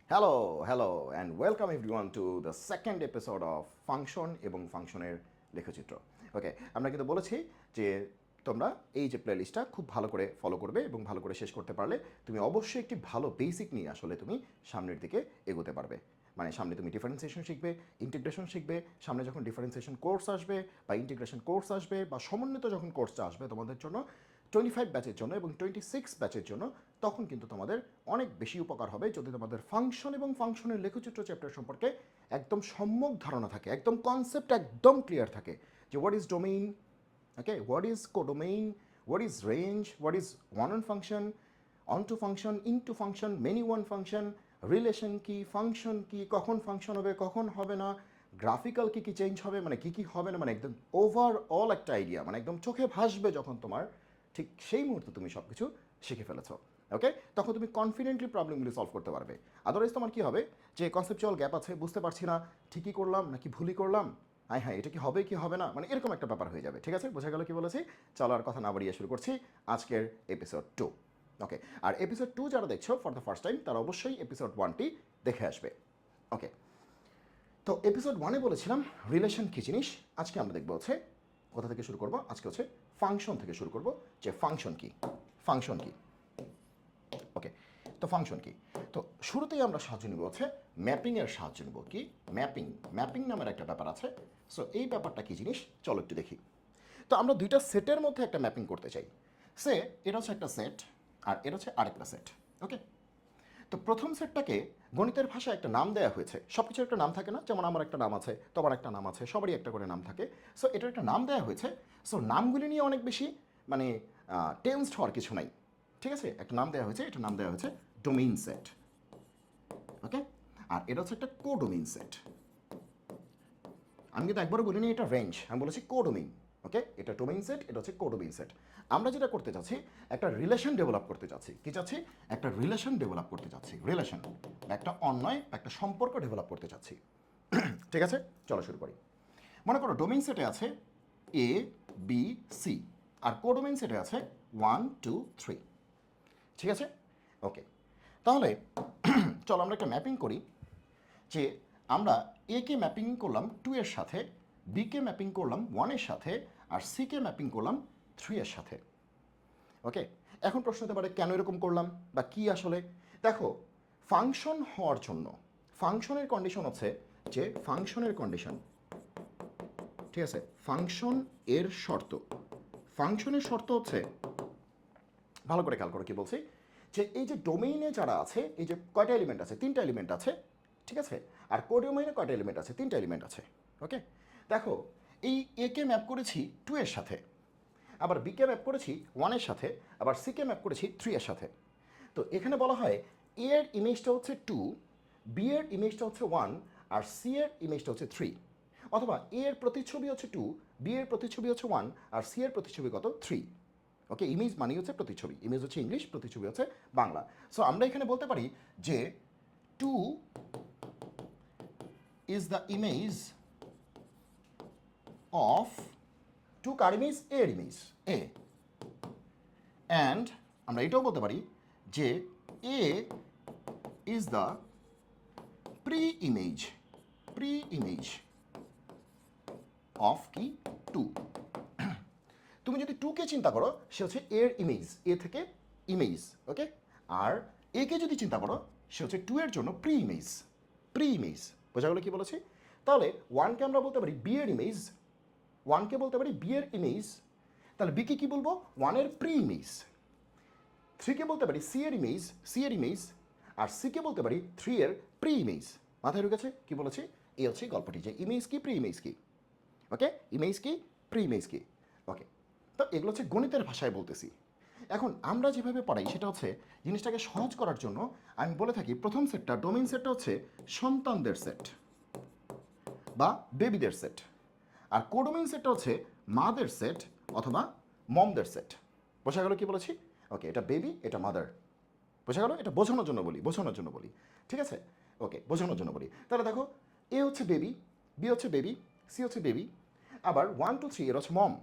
Hello and welcome everyone to the second episode of function এবং ফাংশনের লেখচিত্র। ওকে, আমরা কিন্তু বলেছি যে তোমরা এই যে প্লেলিস্টটা খুব ভালো করে ফলো করবে এবং ভালো করে শেষ করতে পারলে তুমি অবশ্যই একটি ভালো বেসিক নিয়ে আসলে তুমি সামনের দিকে এগোতে পারবে। মানে সামনে তুমি ডিফারেন্সিয়েশন শিখবে, ইন্টিগ্রেশন শিখবে, সামনে যখন ডিফারেন্সিয়েশন কোর্স আসবে বা ইন্টিগ্রেশন কোর্স আসবে বা সমন্বিত যখন কোর্সটা আসবে তোমাদের জন্য 25 ব্যাচের জন্য এবং 26 ব্যাচের জন্য, তখন কিন্তু তোমাদের অনেক বেশি উপকার হবে যদি তোমাদের ফাংশন এবং ফাংশনের লেখচিত্র চ্যাপ্টার সম্পর্কে একদম সম্যক ধারণা থাকে, একদম কনসেপ্ট একদম ক্লিয়ার থাকে যে what is domain, okay, what is codomain, what is range, what is one-on function, onto function, into function, many one function, relation কি, ফাংশন কি, কখন ফাংশন হবে কখন হবে না, গ্রাফিক্যাল কী কী চেঞ্জ হবে, মানে কী কী হবে না, মানে একদম ওভারঅল একটা আইডিয়া, মানে একদম চোখে ভাসবে যখন তোমার, ঠিক সেই মুহূর্তে তুমি সব কিছু শিখে ফেলেছো। ওকে, তখন তুমি কনফিডেন্টলি প্রবলেমগুলি সলভ করতে পারবে। আদারওয়াইজ তোমার কী হবে, যে কনসেপচুয়াল গ্যাপ আছে, বুঝতে পারছি না ঠিকই করলাম নাকি ভুলই করলাম, হ্যাঁ এটা কি হবে কি হবে না, মানে এরকম একটা ব্যাপার হয়ে যাবে। ঠিক আছে, বোঝা গেল কি বলেছি? চলো আর কথা না বাড়িয়ে শুরু করছি আজকের এপিসোড 2। ওকে, আর এপিসোড 2 যারা দেখছো ফর দ্য ফার্স্ট টাইম তারা অবশ্যই এপিসোড 1টি দেখে আসবে। ওকে, তো এপিসোড 1-এ বলেছিলাম রিলেশন কী জিনিস। আজকে আমরা দেখবো হচ্ছে কোথা থেকে শুরু করব, আজকে হচ্ছে ফাংশন থেকে শুরু করব, যে ফাংশন কি, ফাংশন কি। ওকে, তো ফাংশন কি, তো শুরুতেই আমরা সাহায্য নেব হচ্ছে ম্যাপিংয়ের সাহায্য নেব। কি ম্যাপিং, ম্যাপিং নামের একটা ব্যাপার আছে। সো এই ব্যাপারটা কী জিনিস চলো একটু দেখি। তো আমরা দুইটা সেটের মধ্যে একটা ম্যাপিং করতে চাই। এটা হচ্ছে একটা সেট আর এটা হচ্ছে আরেকটা সেট। ওকে, তো প্রথম সেটটাকে গণিতের ভাষায় একটা নাম দেওয়া হয়েছে। সব কিছুর একটা নাম থাকে না, যেমন আমার একটা নাম আছে, তোমার একটা নাম আছে, সবারই একটা করে নাম থাকে। সো এটার একটা নাম দেওয়া হয়েছে। সো নামগুলি নিয়ে অনেক বেশি মানে টেন্সড হওয়ার কিছু নাই। ঠিক আছে, একটা নাম দেওয়া হয়েছে, এটার নাম দেওয়া হয়েছে ডোমেইন সেট। ওকে, আর এটা হচ্ছে একটা কোডোমেইন সেট। আমি কিন্তু একবারও বলিনি এটা রেঞ্জ, আমি বলেছি কোডোমেইন। ওকে, এটা ডোমেইন সেট, এটা হচ্ছে কোডোমেইন সেট। আমরা যেটা করতে চাচ্ছি, একটা রিলেশন ডেভেলপ করতে চাচ্ছি। কি চাচ্ছি? একটা রিলেশন ডেভেলপ করতে চাচ্ছি, রিলেশন, একটা অন্যয় একটা সম্পর্ক ডেভেলপ করতে চাচ্ছি। ঠিক আছে, চলো শুরু করি। মনে করো ডোমেইন সেটে আছে A B C, R codomain সেটে আছে 1 2 3। ঠিক আছে, ওকে, তাহলে চলো আমরা একটা ম্যাপিং করি। যে আমরা এ কে ম্যাপিং করলাম 2 এর সাথে, বি কে ম্যাপিং করলাম 1 এর সাথে, আর সি কে ম্যাপিং করলাম 3 এর সাথে। ওকে, এখন প্রশ্ন হতে পারে কেন এরকম করলাম বা কি আসলে। দেখো, ফাংশন হওয়ার জন্য ফাংশনের কন্ডিশন হচ্ছে যে ফাংশনের কন্ডিশন, ঠিক আছে, ফাংশন এর শর্ত, ফাংশনের শর্ত হচ্ছে, ভালো করে খেয়াল করো কি বলছি, যে এই যে ডোমেইনে যারা আছে, এই যে কয়টা এলিমেন্ট আছে, 3টা এলিমেন্ট আছে। ঠিক আছে, আর কোডোমেইনে কয়টা এলিমেন্ট আছে, 3টা এলিমেন্ট আছে। ওকে, দেখো, এই এ কে ম্যাপ করেছি 2 এর সাথে, আবার বি কে ম্যাপ করেছি 1 এর সাথে, আবার সি কে ম্যাপ করেছি 3 এর সাথে। তো এখানে বলা হয় এ এর ইমেজটা হচ্ছে 2, বি এর ইমেজটা হচ্ছে 1, আর সি এর ইমেজটা হচ্ছে 3। অথবা এ এর প্রতিচ্ছবি হচ্ছে 2, বি এর প্রতিচ্ছবি হচ্ছে 1, আর সি এর প্রতিচ্ছবি কত 3। ওকে, ইমেজ মানে হচ্ছে প্রতিচ্ছবি, ইমেজ হচ্ছে ইংলিশ, প্রতিচ্ছবি হচ্ছে বাংলা। সো আমরা এখানে বলতে পারি যে 2 ইজ দ্য ইমেজ অফ, 2 কার ইমেজ, এর ইমেজ এ। অ্যান্ড আমরা এটাও বলতে পারি যে A is the pre image, pre image of কি 2। তুমি যদি 2 কে চিন্তা করো, সে হচ্ছে এর ইমেজ, এ থেকে ইমেজ। ওকে, আর এ কে যদি চিন্তা করো, সে হচ্ছে 2 এর জন্য প্রি ইমেজ, প্রি ইমেজ। বোঝা গেলো কি বলেছি? তাহলে 1কে আমরা বলতে পারি বি এর ইমেজ, 1কে বলতে পারি বি এর ইমেজ, তাহলে বিকে কি বলবো, 1 এর প্রি ইমেজ। 3কে বলতে পারি সি এর ইমেজ, সি এর ইমেজ, আর সিকে বলতে পারি 3 এর প্রি ইমেজ। মাথায় ঢুকেছে কি বলেছি? এই হচ্ছে গল্পটি, যে ইমেজ কি প্রি ইমেজ কি। ওকে, ইমেজ কি প্রি ইমেজ কি। ওকে, তো এগুলো হচ্ছে গণিতের ভাষায় বলতেছি। এখন আমরা যেভাবে পড়াই সেটা হচ্ছে জিনিসটাকে সহজ করার জন্য আমি বলে থাকি প্রথম সেটটা, ডোমেইন সেটটা হচ্ছে সন্তানদের সেট বা বেবিদের সেট, আর কোডোমেইন সেটটা হচ্ছে মাদের সেট অথবা মমদের সেট। বোঝা গেল কি বলেছি? ওকে, এটা বেবি, এটা মাদার। বোঝা গেল? এটা বোঝানোর জন্য বলি, বোঝানোর জন্য বলি। ঠিক আছে, ওকে, বোঝানোর জন্য বলি। তাহলে দেখো, এ হচ্ছে বেবি, বি হচ্ছে বেবি, সি হচ্ছে বেবি, আবার 1 2 3 এর হচ্ছে মম।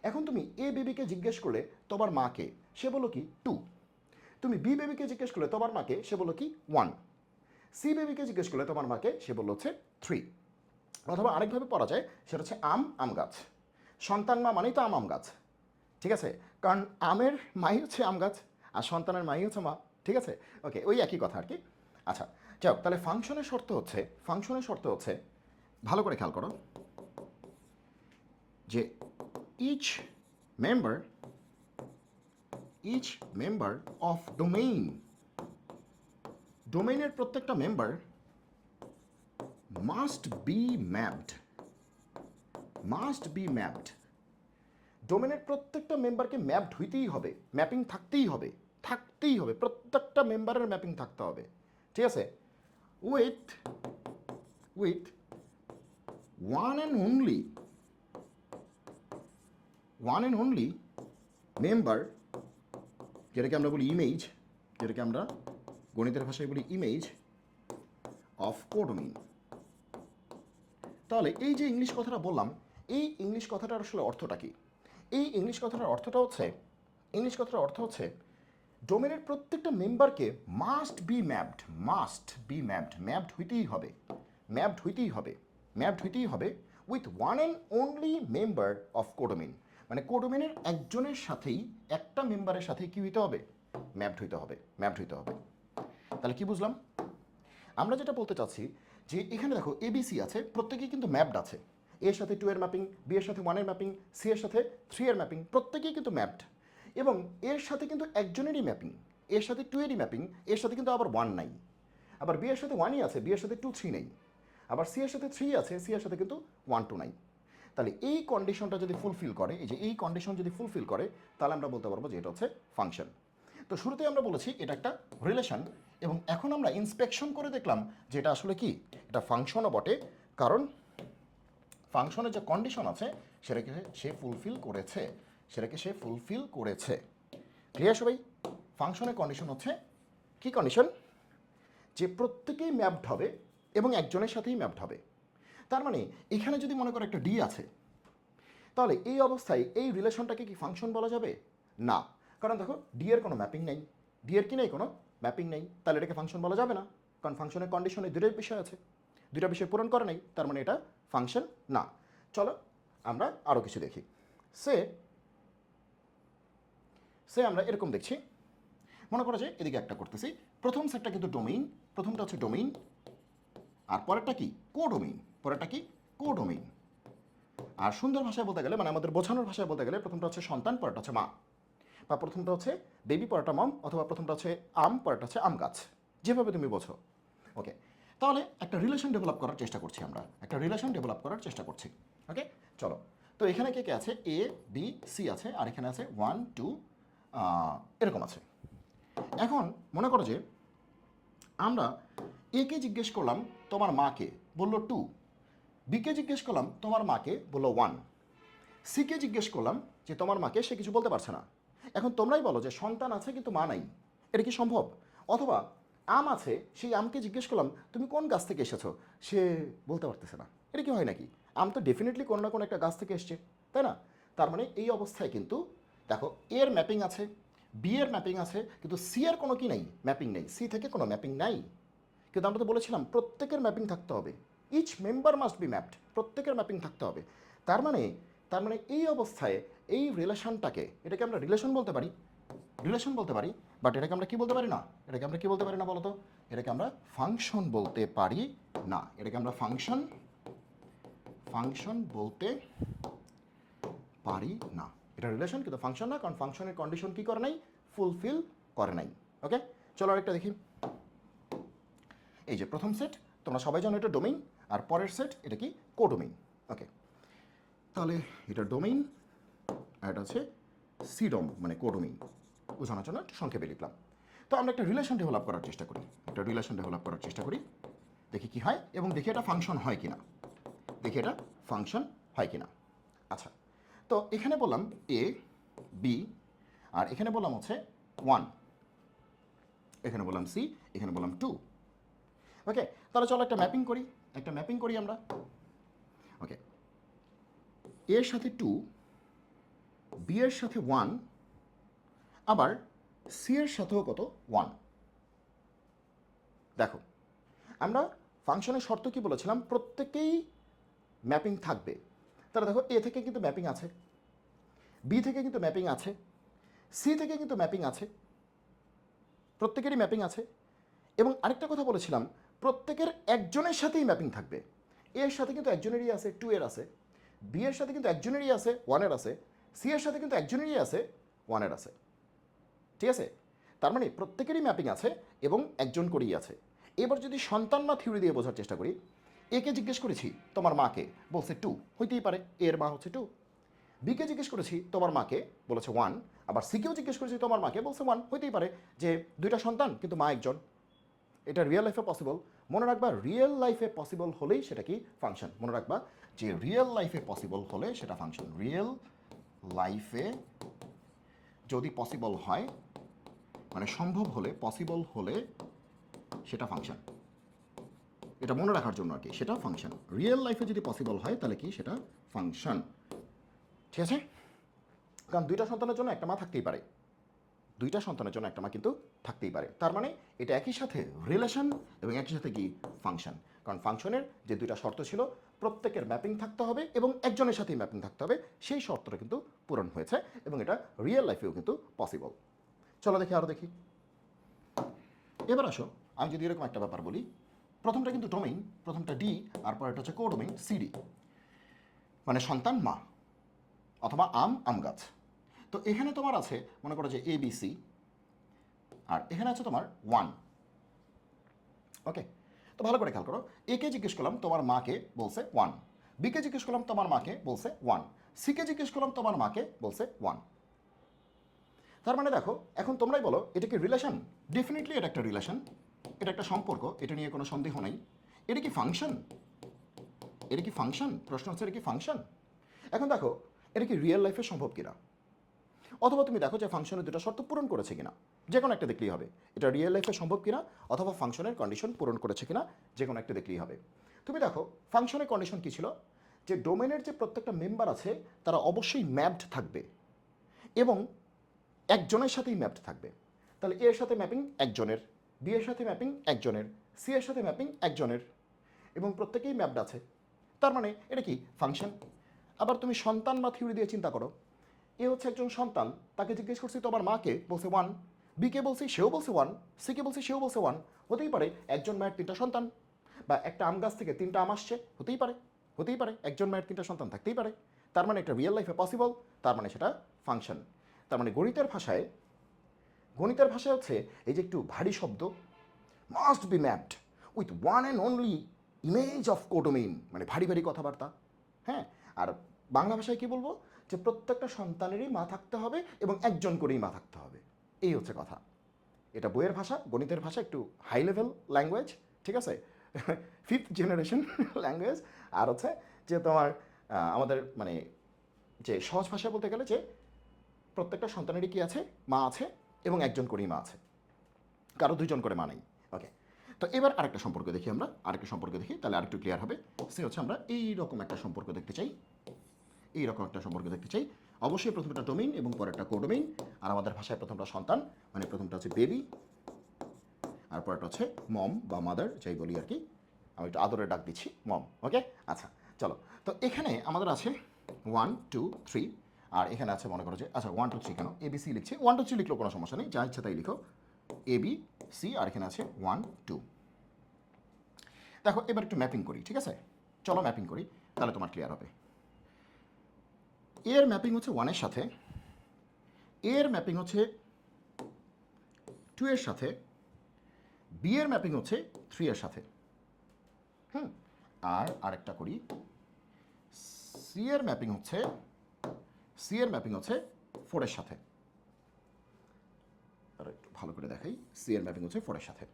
এখন তুমি এ বেবিকে জিজ্ঞেস করলে তোমার মাকে, সে বলো কি 2। তুমি বি বেবিকে জিজ্ঞেস করলে তোমার মাকে, সে বলো কি 1। সি বেবিকে জিজ্ঞেস করলে তোমার মাকে, সে বললো হচ্ছে 3। অথবা আরেকভাবে পড়া যায়, সেটা হচ্ছে আম গাছ। সন্তান মা মানেই তো আম গাছ, ঠিক আছে? কারণ আমের মাই হচ্ছে আম গাছ, আর সন্তানের মাই হচ্ছে মা, ঠিক আছে? ওকে, ওই একই কথা আর কি। আচ্ছা, যাও তাহলে ফাংশনের শর্ত হচ্ছে ভালো করে খেয়াল করো যে ইচ মেম্বার অফ ডোমেইনের প্রত্যেকটা মেম্বার মাস্ট বি ম্যাপড। ডোমেনের প্রত্যেকটা মেম্বারকে ম্যাপড হইতেই হবে, ম্যাপিং থাকতেই হবে, প্রত্যেকটা মেম্বারের ম্যাপিং থাকতে হবে, ঠিক আছে? With one and only member, যেটাকে আমরা বলি ইমেজ, যেটাকে আমরা গণিতের ভাষায় বলি ইমেজ অফ কোডোমেইন। তাহলে এই যে ইংলিশ কথাটা বললাম, এই ইংলিশ কথাটার আসলে অর্থটা কি? এই ইংলিশ কথাটার অর্থ হচ্ছে ডোমেনের প্রত্যেকটা মেম্বারকে মাস্ট বি ম্যাপড হইতেই হবে with one and only member of codomain. মানে কোডোমেইনের একজনের সাথেই, একটা মেম্বারের সাথেই কি হইতে হবে? ম্যাপড হইতে হবে। তাহলে কি বুঝলাম? আমরা যেটা বলতে চাচ্ছি যে এখানে দেখো এবিসি আছে, প্রত্যেকেই কিন্তু ম্যাপড আছে। এর সাথে 2 এর ম্যাপিং, বি এর সাথে 1 এর ম্যাপিং, সি এর সাথে 3 এর ম্যাপিং, প্রত্যেকেই কিন্তু ম্যাপড। এবং এর সাথে কিন্তু একজনেরই ম্যাপিং, এর সাথে 2 এরই ম্যাপিং, এর সাথে কিন্তু আবার 1 নাই। আবার বি এর সাথে 1ই আছে, বি এর সাথে 2 3 নেই। আবার সি এর সাথে 3 আছে, সি এর সাথে কিন্তু 1 2 নাই। তাহলে এই কন্ডিশনটা যদি ফুলফিল করে, তাহলে আমরা বলতে পারবো যে এটা হচ্ছে ফাংশন। তো শুরুতেই আমরা বলেছি এটা একটা রিলেশন, এবং এখন আমরা ইন্সপেকশন করে দেখলাম যে এটা আসলে কি, এটা ফাংশনও বটে, কারণ ফাংশনের যে কন্ডিশন আছে সেটাকে সে ফুলফিল করেছে। ক্লিয়ার সবাই? ফাংশনের কন্ডিশন হচ্ছে কি কন্ডিশন? যে প্রত্যেকেই ম্যাপড হবে এবং একজনের সাথেই ম্যাপড হবে। তার মানে এখানে যদি মনে করো একটা ডি আছে, তাহলে এই অবস্থায় এই রিলেশনটাকে কি ফাংশন বলা যাবে? না, কারণ দেখো ডি এর কোনো ম্যাপিং নেই, কোনো ম্যাপিং নেই, তাহলে এটাকে ফাংশন বলা যাবে না, কারণ ফাংশনের কন্ডিশনে দুইটা বিষয় পূরণ করে নেই, তার মানে এটা ফাংশন না। চলো আমরা আরও কিছু দেখি। সে আমরা এরকম দেখছি, মনে করো যে এদিকে একটা করতেছি, প্রথম সেটটা কিন্তু প্রথমটা হচ্ছে ডোমেইন, আর পরেরটা কি? কোডোমেইন। আর সুন্দর ভাষায় বলতে গেলে, মানে আমাদের বোঝানোর ভাষায় বলতে গেলে, প্রথমটা হচ্ছে সন্তান, পরেরটা হচ্ছে মা, বা প্রথমটা হচ্ছে বেবি, পরেরটা মম, অথবা প্রথমটা হচ্ছে আম, পরেরটা হচ্ছে আম গাছ, যেভাবে তুমি বোঝো। ওকে, তাহলে একটা রিলেশন ডেভেলপ করার চেষ্টা করছি। ওকে, চলো। তো এখানে কে কে আছে? এ বি সি আছে, আর এখানে আছে 1 2 এরকম আছে। এখন মনে করো যে আমরা এ কে জিজ্ঞেস করলাম তোমার মাকে, বললো 2। বিকে জিজ্ঞেস করলাম তোমার মাকে, বললো 1। সিকে জিজ্ঞেস করলাম যে তোমার মাকে, সে কিছু বলতে পারছে না। এখন তোমরাই বলো যে সন্তান আছে কিন্তু মা নাই, এটা কি সম্ভব? অথবা আম আছে, সেই আমকে জিজ্ঞেস করলাম তুমি কোন গাছ থেকে এসেছো, সে বলতে পারতেছে না, এটা কি হয় নাকি? আম তো ডেফিনেটলি কোনো না কোনো একটা গাছ থেকে এসছে, তাই না? তার মানে এই অবস্থায় কিন্তু দেখো এর ম্যাপিং আছে, বি এর ম্যাপিং আছে, কিন্তু সি এর কোনো কি নেই, ম্যাপিং নেই, সি থেকে কোনো ম্যাপিং নাই। কিন্তু আমরা তো বলেছিলাম প্রত্যেকের ম্যাপিং থাকতে হবে, each member must be mapped, প্রত্যেকের ম্যাপিং থাকতে হবে। তার মানে এই অবস্থায় এই রিলেশনটাকে, এটাকে আমরা রিলেশন বলতে পারি, বাট এটাকে আমরা কি বলতে পারি না? বলো তো? এটাকে আমরা ফাংশন বলতে পারি না। এটা রিলেশন কিন্তু ফাংশন না, কারণ ফাংশনের কন্ডিশন কি করে নাই? ফুলফিল করে নাই। ওকে, চলো আরেকটা দেখি। এই যে প্রথম সেট, তোমরা সবাই জানো এটা ডোমেইন, আর পরের সেট এটা কি? কোডোমেইন। ওকে, তাহলে এটা ডোমেইন, আর এটা হচ্ছে সিডম, মানে কোডোমেইন। বোঝানোর জন্য একটু সংক্ষেপে লিখলাম। তো আমরা একটা রিলেশন ডেভেলপ করার চেষ্টা করি, দেখি কি হয়, এবং দেখি এটা ফাংশন হয় কিনা। আচ্ছা, তো এখানে বললাম এ বি, আর এখানে বললাম হচ্ছে 1, এখানে বললাম সি, এখানে বললাম 2। ওকে, তাহলে চলো একটা ম্যাপিং করি আমরা। ওকে, এর সাথে 2, বি এর সাথে 1, আবার সি এর সাথেও কত? 1। দেখো আমরা ফাংশনের শর্ত কি বলেছিলাম, প্রত্যেকেই ম্যাপিং থাকবে। তাহলে দেখো এ থেকে কিন্তু ম্যাপিং আছে, বি থেকে কিন্তু ম্যাপিং আছে, সি থেকে কিন্তু ম্যাপিং আছে, প্রত্যেকেরই ম্যাপিং আছে। এবং আরেকটা কথা বলেছিলাম, প্রত্যেকের একজনের সাথেই ম্যাপিং থাকবে। এর সাথে কিন্তু একজনেরই আছে 2 এর আছে, বি এর সাথে কিন্তু একজনেরই আছে 1 এর আছে, সি এর সাথে কিন্তু একজনেরই আছে 1 এর আছে। ঠিক আছে, তার মানে প্রত্যেকেরই ম্যাপিং আছে এবং একজন করেই আছে। এবার যদি সন্তান বা থিওরি দিয়ে বোঝার চেষ্টা করি, একে জিজ্ঞেস করেছি তোমার মাকে, বলছে 2, হইতেই পারে এর মা হচ্ছে 2। বিকে জিজ্ঞেস করেছি তোমার মাকে, বলেছে 1। আবার সিকেও জিজ্ঞেস করেছি তোমার মাকে, বলছে 1, হইতেই পারে যে দুইটা সন্তান কিন্তু মা একজন। এটা রিয়েল লাইফে পসিবল। মনে রাখবা রিয়েল লাইফে পসিবল হলেই সেটা কি ফাংশন। মনে রাখবা যে রিয়েল লাইফে পসিবল হলে সেটা ফাংশন। রিয়েল লাইফে যদি পসিবল হয়, মানে সম্ভব হলে, পসিবল হলে সেটা ফাংশন। এটা মনে রাখার জন্য আর কি, সেটা ফাংশন। রিয়েল লাইফে যদি পসিবল হয় তাহলে কি সেটা ফাংশন। ঠিক আছে, কারণ দুইটা সন্তানের জন্য একটা মা থাকতেই পারে, দুইটা সন্তানের জন্য একটা মা কিন্তু থাকতেই পারে। তার মানে এটা একই সাথে রিলেশন এবং একই সাথে কি ফাংশন। কারণ ফাংশনের যে দুইটা শর্ত ছিল, প্রত্যেকের ম্যাপিং থাকতে হবে এবং একজনের সাথেই ম্যাপিং থাকতে হবে, সেই শর্তটা কিন্তু পূরণ হয়েছে এবং এটা রিয়েল লাইফেও কিন্তু পসিবল। চলো দেখি, আরও দেখি। এবার আসো, আমি যদি এরকম একটা ব্যাপার বলি, প্রথমটা কিন্তু ডোমেইন, প্রথমটা ডি, আর পরেরটা হচ্ছে কোডোমেইন সিডি, মানে সন্তান মা অথবা আম গাছ। তো এখানে তোমার আছে মনে করো যে এ বি সি, আর এখানে আছে তোমার 1। ওকে, তো ভালো করে খেয়াল করো, একে জিজ্ঞেস করলাম তোমার মাকে, বলছে 1। বিকে জিজ্ঞেস করলাম তোমার মাকে, বলছে 1। সিকে জিজ্ঞেস করলাম তোমার মাকে, বলছে 1। তার মানে দেখো, এখন তোমরাই বলো এটা কি রিলেশন? ডেফিনেটলি এটা একটা রিলেশন, এটা একটা সম্পর্ক, এটা নিয়ে কোনো সন্দেহ নেই। এটা কি ফাংশন? এটা কি ফাংশন? প্রশ্ন হচ্ছে এটা কি ফাংশন? এখন দেখো এটা কি রিয়েল লাইফে সম্ভব কিনা, অথবা তুমি দেখো যে ফাংশনের দুটো শর্ত পূরণ করেছে কিনা, যে কোনো একটা দেখলেই হবে এটা রিয়েল লাইফে সম্ভব কিনা, অথবা ফাংশনের কন্ডিশন পূরণ করেছে কিনা, যে কোনো একটা দেখলেই হবে। তুমি দেখো ফাংশনের কন্ডিশন কী ছিল, যে ডোমেনের যে প্রত্যেকটা মেম্বার আছে তারা অবশ্যই ম্যাপড থাকবে এবং একজনের সাথেই ম্যাপড থাকবে। তাহলে এর সাথে ম্যাপিং একজনের, বি এর সাথে ম্যাপিং একজনের, সি এর সাথে ম্যাপিং একজনের, এবং প্রত্যেকেই ম্যাপড আছে। তার মানে এটা কি ফাংশন। আবার তুমি সন্তান বা থিওরি দিয়ে চিন্তা করো, এ হচ্ছে একজন সন্তান, তাকে জিজ্ঞেস করছি তোমার মাকে, বলছে 1। বিকে বলছি, সেও বলছে 1। সিকে বলছি, সেও বলছে 1। হতেই পারে একজন মায়ের 3টা সন্তান, বা একটা আম গাছ থেকে 3টা আম আসছে, হতেই পারে, হতেই পারে একজন মায়ের 3টা সন্তান থাকতেই পারে। তার মানে একটা রিয়েল লাইফে পসিবল, তার মানে সেটা ফাংশন। তার মানে গণিতের ভাষায় হচ্ছে এই যে একটু ভারী শব্দ, must be mapped with one and only image of codomain, মানে ভারী ভারী কথাবার্তা। হ্যাঁ, আর বাংলা ভাষায় কি বলবো, যে প্রত্যেকটা সন্তানেরই মা থাকতে হবে এবং একজন করেই মা থাকতে হবে, এই হচ্ছে কথা। এটা বইয়ের ভাষা, গণিতের ভাষা, একটু হাই লেভেল ল্যাঙ্গুয়েজ, ঠিক আছে, 5th জেনারেশন ল্যাঙ্গুয়েজ। আর হচ্ছে যে তোমার আমাদের মানে যে সহজ ভাষায় বলতে গেলে যে প্রত্যেকটা সন্তানেরই কি আছে, মা আছে এবং একজন করেই মা আছে, কারো 2জন করে মা নেই। ওকে, তো এবার আরেকটা সম্পর্ক দেখি, আমরা আরেকটা সম্পর্ক দেখি, তাহলে আরেকটু ক্লিয়ার হবে। সে হচ্ছে আমরা এইরকম একটা সম্পর্ক দেখতে চাই, এইরকম একটা সম্পর্ক দেখতে চাই। অবশ্যই প্রথমটা ডোমেইন এবং পরেরটা কোডোমেইন। আর আমাদের ভাষায় প্রথমটা সন্তান, মানে প্রথমটা হচ্ছে বেবি, আর পরেরটা হচ্ছে মম বা মাদার, যাই বলি আর কি, আমি একটু আদরে ডাক দিচ্ছি মম। ওকে, আচ্ছা চলো, তো এখানে আমাদের আছে 1 2 3, আর এখানে আছে মনে করো যে, আচ্ছা 1 2 3 কেন, এবিসি লিখছি, 1 2 3 লিখলেও কোনো সমস্যা নেই, যা ইচ্ছা তাই লিখো, এ বি সি, আর এখানে আছে 1 2। দেখো এবার একটু ম্যাপিং করি, ঠিক আছে, চলো ম্যাপিং করি, তাহলে তোমার ক্লিয়ার হবে। এর ম্যাপিং হচ্ছে 1 এর সাথে, এর ম্যাপিং হচ্ছে 2 এর সাথে, বি এর ম্যাপিং হচ্ছে 3 এর সাথে। আর আরেকটা করি, সি এর ম্যাপিং হচ্ছে 4 এর সাথে। আর একটু ভালো করে দেখাই, সি এর ম্যাপিং হচ্ছে 4 এর সাথে।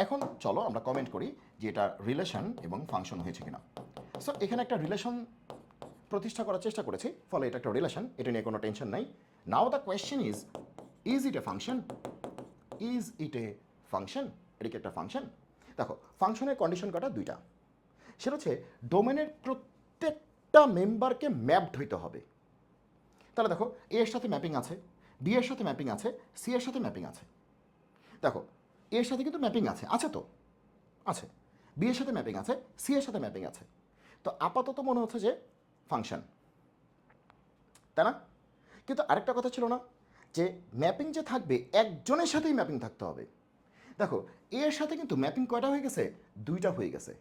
এখন চলো আমরা কমেন্ট করি যে এটা রিলেশন এবং ফাংশন হয়েছে কিনা। সো এখানে একটা রিলেশন প্রতিষ্ঠা করার চেষ্টা করেছি, ফলে এটা একটা রিলেশন, এটা নিয়ে কোনো টেনশন নাই। Now the question is it a function? Is it a function? এটা কি একটা ফাংশন? দেখো ফাংশনের কন্ডিশন কটা 2টা, সেটা হচ্ছে ডোমেনের প্রত্যেকটা মেম্বারকে ম্যাপড হইতে হবে। তাহলে দেখো এ এর সাথে ম্যাপিং আছে, বি এর সাথে ম্যাপিং আছে, সি এর সাথে ম্যাপিং আছে। দেখো এর সাথে কিন্তু ম্যাপিং আছে, আছে তো আছে, বি এর সাথে ম্যাপিং আছে, সি এর সাথে ম্যাপিং আছে। তো আপাতত মনে হচ্ছে যে ফাংশন, তাই না? কিন্তু আরেকটা কথা ছিল না যে ম্যাপিং যে থাকবে একজনের সাথেই ম্যাপিং থাকতে হবে। দেখো এর সাথে কিন্তু ম্যাপিং কয়টা হয়ে গেছে? দুইটা হয়ে গেছে।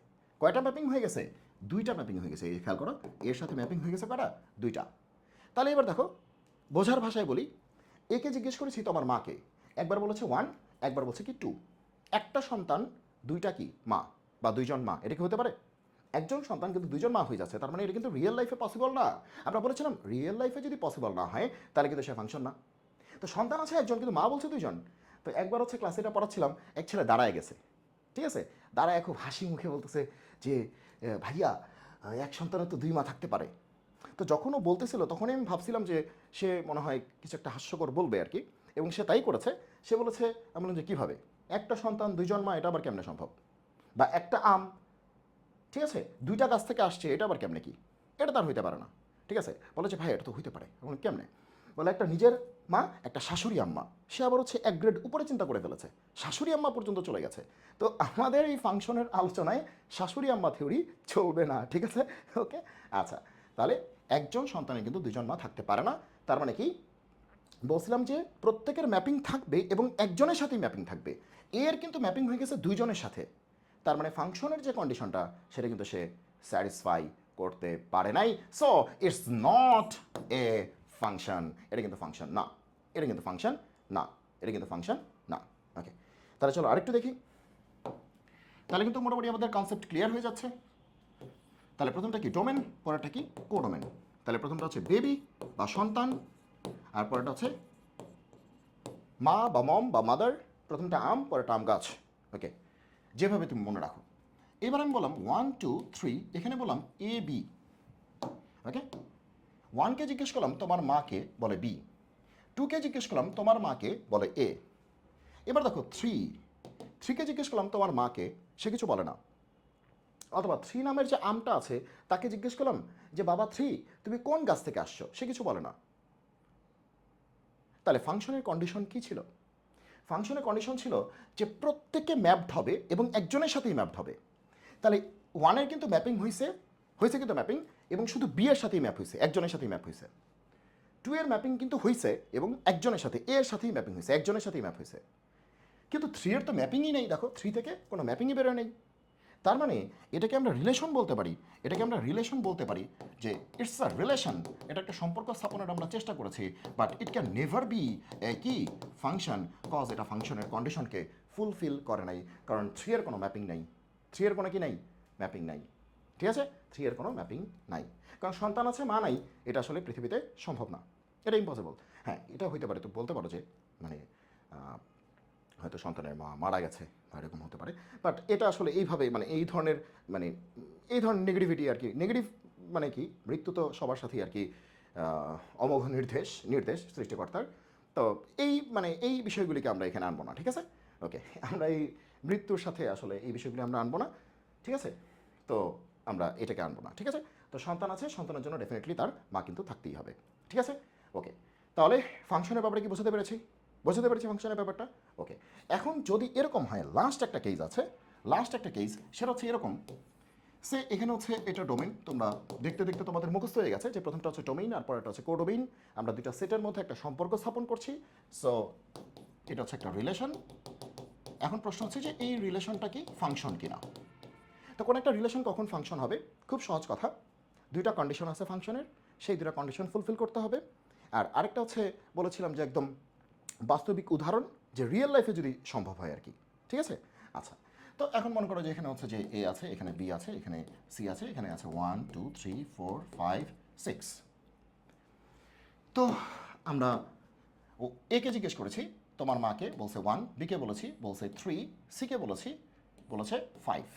কয়টা ম্যাপিং হয়ে গেছে? দুইটা ম্যাপিং হয়ে গেছে। এই খেয়াল করো, এর সাথে ম্যাপিং হয়ে গেছে কয়টা? দুইটা। তাহলে এবার দেখো বোঝার ভাষায় বলি, একে জিজ্ঞেস করেছি তোমার মাকে, একবার বলেছে 1, একবার বলছে কি 2। একটা সন্তান দুইটা কি মা বা দুইজন মা, এটা কি হতে পারে? একজন সন্তান কিন্তু দুইজন মা হয়ে যাচ্ছে, তার মানে এটা কিন্তু রিয়েল লাইফে পসিবল না। আমরা বলেছিলাম রিয়েল লাইফে যদি পসিবল না হয় তাহলে কিন্তু সে ফাংশন না। তো সন্তান আছে একজন কিন্তু মা বলছে দুইজন। তো একবার হচ্ছে ক্লাসে এটা পড়াচ্ছিলাম, এক ছেলে দাঁড়ায় গেছে, ঠিক আছে, দাঁড়ায় খুব হাসি মুখে বলতেছে যে ভাইয়া এক সন্তানের তো দুই মা থাকতে পারে। তো যখন ও বলতেছিল তখনই আমি ভাবছিলাম যে সে মনে হয় কিছু একটা হাস্যকর বলবে আর কি, এবং সে তাই করেছে। সে বলেছে, আমি বললাম যে কীভাবে একটা সন্তান দুইজন মা, এটা আবার কেমনে সম্ভব? বা একটা আম, ঠিক আছে, দুইটা গাছ থেকে আসছে, এটা আবার কেমনে কি? এটা তার হইতে পারে না। ঠিক আছে, বলে যে ভাই এটা তো হইতে পারে। এবং কেমনে? বলে একটা নিজের মা, একটা শাশুড়ি আম্মা, সে আবার হচ্ছে এক গ্রেড উপরে চিন্তা করে ফেলেছে, শাশুড়ি আম্মা পর্যন্ত চলে গেছে। তো আমাদের এই ফাংশনের আলোচনায় শাশুড়ি আম্মা থিওরি চলবে না, ঠিক আছে? ওকে, আচ্ছা, তাহলে একজন সন্তানের কিন্তু দুজন মা থাকতে পারে না। তার মানে কি বলছিলাম যে প্রত্যেকের ম্যাপিং থাকবে এবং একজনের সাথেই ম্যাপিং থাকবে। এর কিন্তু ম্যাপিং হয়ে গেছে দুইজনের সাথে। তার মানে ফাংশনের যে কন্ডিশনটা সেটা কিন্তু সে স্যাটিসফাই করতে পারে নাই। So it's not a function. এটা কিন্তু ফাংশন না, এটা কিন্তু ফাংশন না, এটা কিন্তু ফাংশন না। ওকে, তাহলে চলো আরেকটু দেখি। তাহলে কিন্তু মোটামুটি আমাদের কনসেপ্ট ক্লিয়ার হয়ে যাচ্ছে। তাহলে প্রথমটা কি ডোমেন, পরেরটা কি কোডোমেন। তাহলে প্রথমটা হচ্ছে বেবি বা সন্তান, আর পরেরটা হচ্ছে মা বা মম বা মাদার। প্রথমটা আম, পরেরটা আম গাছ। ওকে, যেভাবে তুমি মনে রাখো। এবার আমি বললাম 1 2 3, এখানে বললাম এ বি। ওকে, 1কে জিজ্ঞেস করলাম তোমার মাকে, বলে বি। 2কে জিজ্ঞেস করলাম তোমার মাকে, বলে এ। এবার দেখো 3কে জিজ্ঞেস করলাম তোমার মাকে, সে কিছু বলে না। অথবা 3 নামের যে আমটা আছে তাকে জিজ্ঞেস করলাম যে বাবা 3 তুমি কোন গাছ থেকে আসছো, সে কিছু বলে না। তাহলে ফাংশনের কন্ডিশন কি ছিল? ফাংশনের কন্ডিশন ছিল যে প্রত্যেকে ম্যাপড হবে এবং একজনের সাথেই ম্যাপড হবে। তাহলে 1-এর কিন্তু ম্যাপিং হয়েছে কিন্তু ম্যাপিং, এবং শুধু বি এর সাথেই ম্যাপ হয়েছে, একজনের সাথেই ম্যাপ হয়েছে। 2-এর ম্যাপিং কিন্তু হয়েছে এবং একজনের সাথে, এ এর সাথেই ম্যাপিং হয়েছে, একজনের সাথেই ম্যাপ হয়েছে। কিন্তু 3-এর তো ম্যাপিংই নেই, দেখো 3 থেকে কোনো ম্যাপিংই বেরোয় নেই। তার মানে এটাকে আমরা রিলেশন বলতে পারি, যে ইটস আ রিলেশন। এটা একটা সম্পর্ক স্থাপনের আমরা চেষ্টা করেছি, but it can never be কি ফাংশন, কজ এটা ফাংশনের কন্ডিশনকে ফুলফিল করে নাই, কারণ 3-এর কোনো ম্যাপিং নাই। 3-এর কোনো কি নাই? ম্যাপিং নাই। ঠিক আছে, 3-এর কোনো ম্যাপিং নাই, কারণ সন্তান আছে মা নাই, এটা আসলে পৃথিবীতে সম্ভব না, এটা ইম্পসিবল। হ্যাঁ, এটা হইতে পারে, তো বলতে পারো যে মানে হয়তো সন্তানের মা মারা গেছে বা এরকম হতে পারে, বাট এটা আসলে এইভাবে মানে এই ধরনের নেগেটিভিটি আর কি, নেগেটিভ মানে কি, মৃত্যু তো সবার সাথেই আর কি অমোঘ নির্দেশ সৃষ্টিকর্তার। তো এই বিষয়গুলিকে আমরা এখানে আনবো না, ঠিক আছে? ওকে, আমরা এই মৃত্যুর সাথে আসলে এই বিষয়গুলি আমরা আনবো না, ঠিক আছে? তো আমরা এটাকে আনবো না, ঠিক আছে? তো সন্তান আছে, সন্তানের জন্য ডেফিনেটলি তার মা কিন্তু থাকতেই হবে, ঠিক আছে? ওকে, তাহলে ফাংশনের ব্যাপারে কি বোঝাতে পেরেছি ফাংশনের ব্যাপারটা? ওকে, এখন যদি এরকম হয়, লাস্ট একটা কেস, সেটা হচ্ছে এরকম। সে এখানে হচ্ছে এটা ডোমেইন, তোমরা দেখতে দেখতে তোমাদের মুখস্থ হয়ে গেছে যে প্রথমটা হচ্ছে ডোমেইন আর পরেরটা হচ্ছে কোডোমেইন। আমরা দুইটা সেটের মধ্যে একটা সম্পর্ক স্থাপন করছি। সো এটা হচ্ছে একটা রিলেশন। এখন প্রশ্ন হচ্ছে যে এই রিলেশনটা কি ফাংশন কিনা। তো কোনো একটা রিলেশন কখন ফাংশন হবে? খুব সহজ কথা, দুইটা কন্ডিশন আছে ফাংশনের, সেই দুইটা কন্ডিশন ফুলফিল করতে হবে। আর আরেকটা হচ্ছে বলেছিলাম যে একদম বাস্তবিক উদাহরণ, যে রিয়েল লাইফে যদি সম্ভব হয় আর কি, ঠিক আছে? আচ্ছা, তো এখন মনে করো যে এখানে হচ্ছে যে এ আছে, এখানে বি আছে, এখানে সি আছে, এখানে আছে 1 2 3 4 5 6। তো আমরা একে জিজ্ঞেস করেছি তোমার মাকে, বলছে 1, বিকে বলছে 3, সিকে বলেছে 5,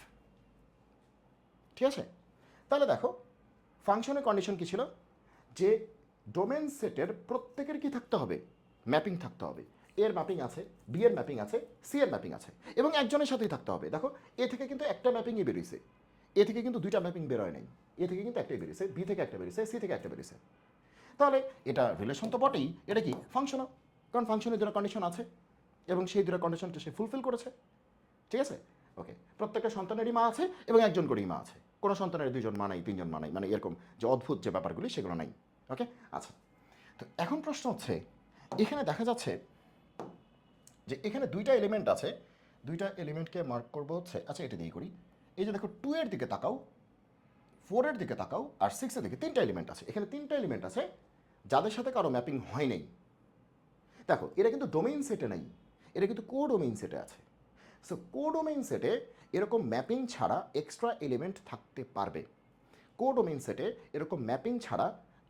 ঠিক আছে? তাহলে দেখো ফাংশনের কন্ডিশন কি ছিল, যে ডোমেন সেটের প্রত্যেকের কি থাকতে হবে? ম্যাপিং থাকতে হবে। এর ম্যাপিং আছে, বি এর ম্যাপিং আছে, সি এর ম্যাপিং আছে, এবং একজনের সাথেই থাকতে হবে। দেখো এ থেকে কিন্তু একটা ম্যাপিংই বেরিয়েছে, এ থেকে কিন্তু দুইটা ম্যাপিং বেরোয় নাই, এ থেকে কিন্তু একটাই বেরিয়েছে, বি থেকে একটা বেরিয়েছে, সি থেকে একটা বেরিয়েছে। তাহলে এটা রিলেশন তো বটেই, এটা কি ফাংশনও, কারণ ফাংশনের দুটো কন্ডিশন আছে এবং সেই দুটো কন্ডিশনটা সে ফুলফিল করেছে, ঠিক আছে? ওকে, প্রত্যেকটা সন্তানেরই মা আছে এবং একজন করেই মা আছে, কোনো সন্তানের দুইজন মা নাই, তিনজন মা নাই, মানে এরকম যে অদ্ভুত যে ব্যাপারগুলি সেগুলো নাই। ওকে, আচ্ছা। তো এখন প্রশ্ন হচ্ছে, এখানে দেখা যাচ্ছে যে এখানে দুইটা এলিমেন্ট আছে, দুইটা এলিমেন্টকে মার্ক করবো হচ্ছে, আচ্ছা এটা দিয়ে করি। এই যে দেখো 2 এর দিকে তাকাও, 4 এর দিকে তাকাও, আর 6 এর দিকে, তিনটা এলিমেন্ট আছে। এখানে তিনটা এলিমেন্ট আছে যাদের সাথে কারো ম্যাপিং হয় নাই। দেখো এরা কিন্তু ডোমেইন সেটে নাই, এরা কিন্তু কোডোমেইন সেটে আছে। সো কোডোমেইন সেটে এরকম ম্যাপিং ছাড়া এক্সট্রা এলিমেন্ট থাকতে পারবে। কোডোমেইন সেটে এরকম ম্যাপিং ছাড়া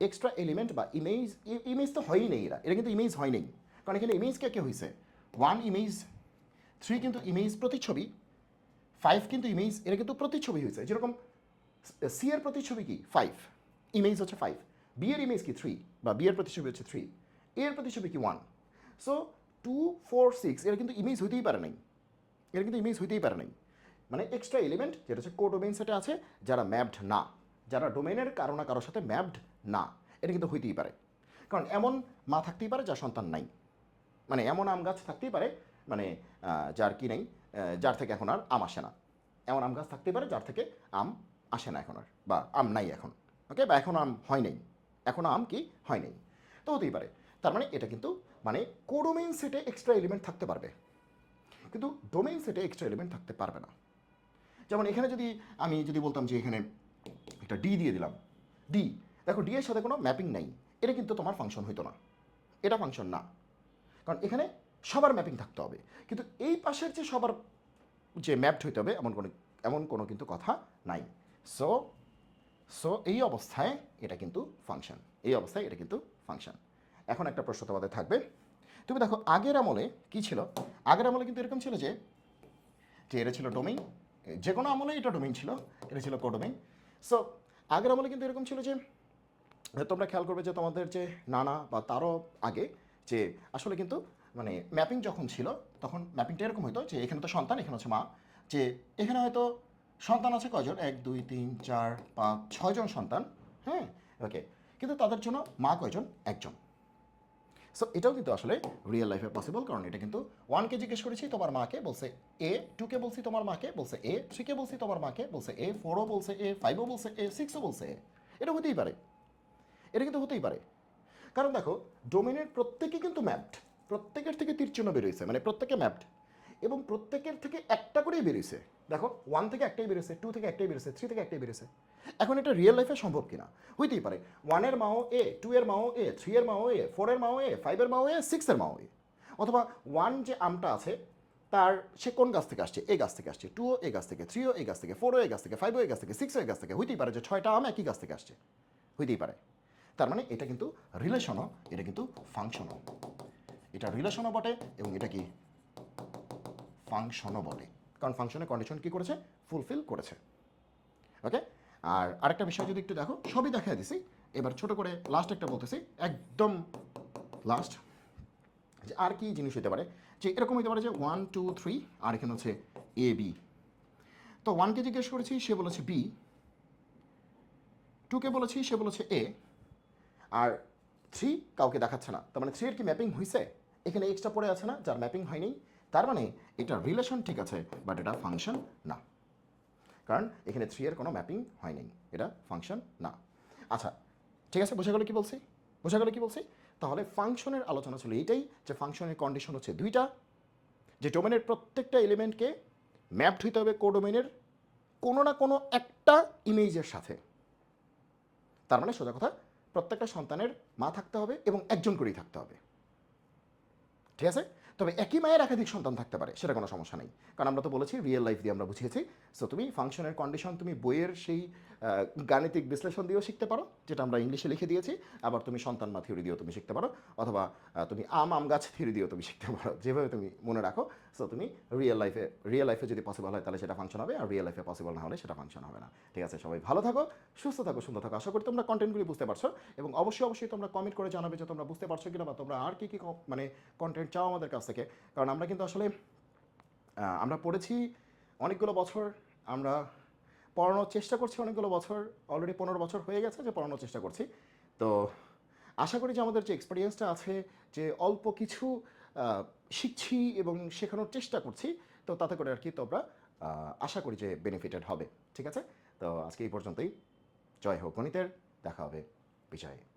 এক্সট্রা এলিমেন্ট বা ইমেজ, ইমেজ তো হয়ই নেই, এরা কিন্তু ইমেজ হয় নেই। কারণ এখানে ইমেজ কে হয়েছে 1 ইমেজ, 3 কিন্তু ইমেজ প্রতিচ্ছবি, 5 কিন্তু ইমেজ, এরা কিন্তু প্রতিচ্ছবি হয়েছে। যেরকম সি এর প্রতিচ্ছবি কি 5, ইমেজ হচ্ছে 5, বি এর ইমেজ কি 3, বা বি এর প্রতিচ্ছবি হচ্ছে 3, এ এর প্রতিচ্ছবি কি 1। সো 2, 4, 6 এরা কিন্তু ইমেজ হইতেই পারে নাই, এরা কিন্তু ইমেজ হইতেই পারে নাই। মানে এক্সট্রা এলিমেন্ট যেটা হচ্ছে কোডোমেইন সেটে আছে, যারা ম্যাপড না, যারা ডোমেইনের কারো না কারোর সাথে ম্যাপড না, এটা কিন্তু হইতেই পারে। কারণ এমন মা থাকতেই পারে যার সন্তান নাই, মানে এমন আম গাছ থাকতেই পারে, মানে যার কি নেই, যার থেকে এখন আর আম আসে না। এমন আম গাছ থাকতেই পারে যার থেকে আম আসে না এখন আর, বা আম নাই এখন। ওকে, বা এখন আম হয় নাই, এখন আম কি হয় নাই, তো হতেই পারে। তার মানে এটা কিন্তু মানে কোডোমেইন সেটে এক্সট্রা এলিমেন্ট থাকতে পারবে, কিন্তু ডোমেইন সেটে এক্সট্রা এলিমেন্ট থাকতে পারবে না। যেমন এখানে যদি আমি যদি বলতাম যে এখানে একটা ডি দিয়ে দিলাম, ডি, দেখো ডি এর সাথে কোনো ম্যাপিং নাই, এটা কিন্তু তোমার ফাংশন হইতো না, এটা ফাংশন না। কারণ এখানে সবার ম্যাপিং থাকতে হবে, কিন্তু এই পাশের যে সবার যে ম্যাপড হইতে হবে এমন কোনো কিন্তু কথা নাই। সো সো এই অবস্থায় এটা কিন্তু ফাংশন, এই অবস্থায় এটা কিন্তু ফাংশন। এখন একটা প্রশ্ন তোমাদের থাকবে, তুমি দেখো আগের আমলে কি ছিল, আগের আমলে কিন্তু এরকম ছিল যে যে এটা ছিল ডোমেইন, যে কোনো আমলে এটা ডোমেইন ছিল, এটা ছিল কোডোমেইন। সো আগের আমলে কিন্তু এরকম ছিল যে তোমরা খেয়াল করবে যে তোমাদের যে নানা বা তারও আগে যে আসলে কিন্তু মানে ম্যাপিং যখন ছিল তখন ম্যাপিংটা এরকম হতো যে এখানে তো সন্তান, এখানে হচ্ছে মা, যে এখানে হয়তো সন্তান আছে কয়জন, 1 2 3 4 5 6জন সন্তান, হ্যাঁ, ওকে, কিন্তু তাদের জন্য মা কয়জন, একজন। সো এটাও কিন্তু আসলে রিয়েল লাইফে পসিবল, কারণ এটা কিন্তু 1কে জিজ্ঞেস করেছি তোমার মাকে, বলছে এ, 2কে বলছি তোমার মাকে, বলছে এ, 3কে বলছি তোমার মাকে, বলছে এ, 4ও বলছে এ, 5ও বলছে এ, 6ও বলছে এ। এটা হতেই পারে, এটা কিন্তু হতেই পারে। কারণ দেখো ডোমেনের প্রত্যেকে কিন্তু ম্যাপড, প্রত্যেকের থেকে তীর চিহ্ন বেরিয়েছে, মানে প্রত্যেকে ম্যাপড, এবং প্রত্যেকের থেকে একটা করেই বেরিয়েছে। দেখো 1 থেকে একটাই বেরিয়েছে, 2 থেকে একটাই বেরিয়েছে, 3 থেকে একটাই বেরিয়েছে। এখন এটা রিয়েল লাইফে সম্ভব কিনা, হইতেই পারে 1 এর মাও এ, 2 এর মাও এ, 3 এর মাও এ, 4 এর মাও এ, 5 এর মাও এ, 6 এর মাও এ। অথবা 1 যে আমটা আছে তার সে কোন গাছ থেকে আসছে, এই গাছ থেকে আসছে, 2ও এই গাছ থেকে, 3ও এই গাছ থেকে, 4ও এই গাছ থেকে, 5ও এই গাছ থেকে, 6ও এই গাছ থেকে, হইতেই পারে যে 6টা আম একই গাছ থেকে আসছে, হইতেই পারে। তার মানে এটা কিন্তু রিলেশনও, এটা কিন্তু ফাংশনও, এটা রিলেশনও বটে এবং এটা কি ফাংশনও বটে, কারণ ফাংশনের কন্ডিশন কি করেছে, ফুলফিল করেছে। ওকে, আর আরেকটা বিষয় যদি একটু দেখো, সবই দেখাই দিছি, এবার ছোট করে লাস্ট একটা বলতেছি, একদম লাস্ট, যে আর কি জিনিস হতে পারে, যে এরকম হতে পারে যে 1 2 3, আর এখানে হচ্ছে এ বি। তো 1কে জিজ্ঞেস করেছি, সে বলেছে বি, 2কে বলেছি, সে বলেছে এ, আর 3 কাউকে দেখাচ্ছে না। তার মানে 3 এর কি ম্যাপিং হয়েছে, এখানে এক্সট্রা পড়ে আছে না, যার ম্যাপিং হয়নি, তার মানে এটা রিলেশন ঠিক আছে, বাট এটা ফাংশন না, কারণ এখানে 3 এর কোনো ম্যাপিং হয়নি, এটা ফাংশন না। আচ্ছা, ঠিক আছে, বোঝা গেল কি বলছি, বোঝা গেল কি বলছি। তাহলে ফাংশনের আলোচনা ছিল এইটাই, যে ফাংশনের কন্ডিশন হচ্ছে দুইটা, যে ডোমেনের প্রত্যেকটা এলিমেন্টকে ম্যাপড হইতে হবে কোডোমেনের কোনো না কোনো একটা ইমেজের সাথে। তার মানে সোজা কথা, প্রত্যেকটা সন্তানের মা থাকতে হবে এবং একজন করেই থাকতে হবে, ঠিক আছে। তবে একই মায়ের একাধিক সন্তান থাকতে পারে, সেটা কোনো সমস্যা নেই, কারণ আমরা তো বলেছি রিয়েল লাইফ দিয়ে আমরা বুঝিয়েছি। সো তুমি ফাংশনের কন্ডিশন তুমি বইয়ের সেই গাণিতিক বিশ্লেষণ দিয়েও শিখতে পারো, যেটা আমরা ইংলিশে লিখে দিয়েছি, আবার তুমি সন্তান মা থিওরি দিয়েও তুমি শিখতে পারো, অথবা তুমি আম গাছ থিওরি দিয়েও তুমি শিখতে পারো, যেভাবে তুমি মনে রাখো। সো তুমি রিয়েল লাইফে যদি পসিবল হয় তাহলে সেটা ফাংশন হবে, আর রিয়েল লাইফে পসিবল না হলে সেটা ফাংশন হবে না। ঠিক আছে, সবাই ভালো থাকো, সুস্থ থাকো, সুন্দর থাকো। আশা করি তোমরা কন্টেন্টগুলি বুঝতে পারছো, এবং অবশ্যই তোমরা কমেন্ট করে জানাবে যে তোমরা বুঝতে পারছো কিনা, বা তোমরা আর কি মানে কন্টেন্ট চাও আমাদের কাছ থেকে। কারণ আমরা কিন্তু আসলে আমরা পড়েছি অনেকগুলো বছর, আমরা পড়ানোর চেষ্টা করছি অনেকগুলো বছর, অলরেডি 15 বছর হয়ে গেছে যে পড়ানোর চেষ্টা করছি। তো আশা করি যে আমাদের যে এক্সপিরিয়েন্সটা আছে, যে অল্প কিছু শিখছি এবং শেখানোর চেষ্টা করছি, তো তাতে করে আর কি তোমরা আশা করি যে বেনিফিটেড হবে। ঠিক আছে? তো আজকে এই পর্যন্তই। জয় হোক গণিতের। দেখা হবে বিজয়ে।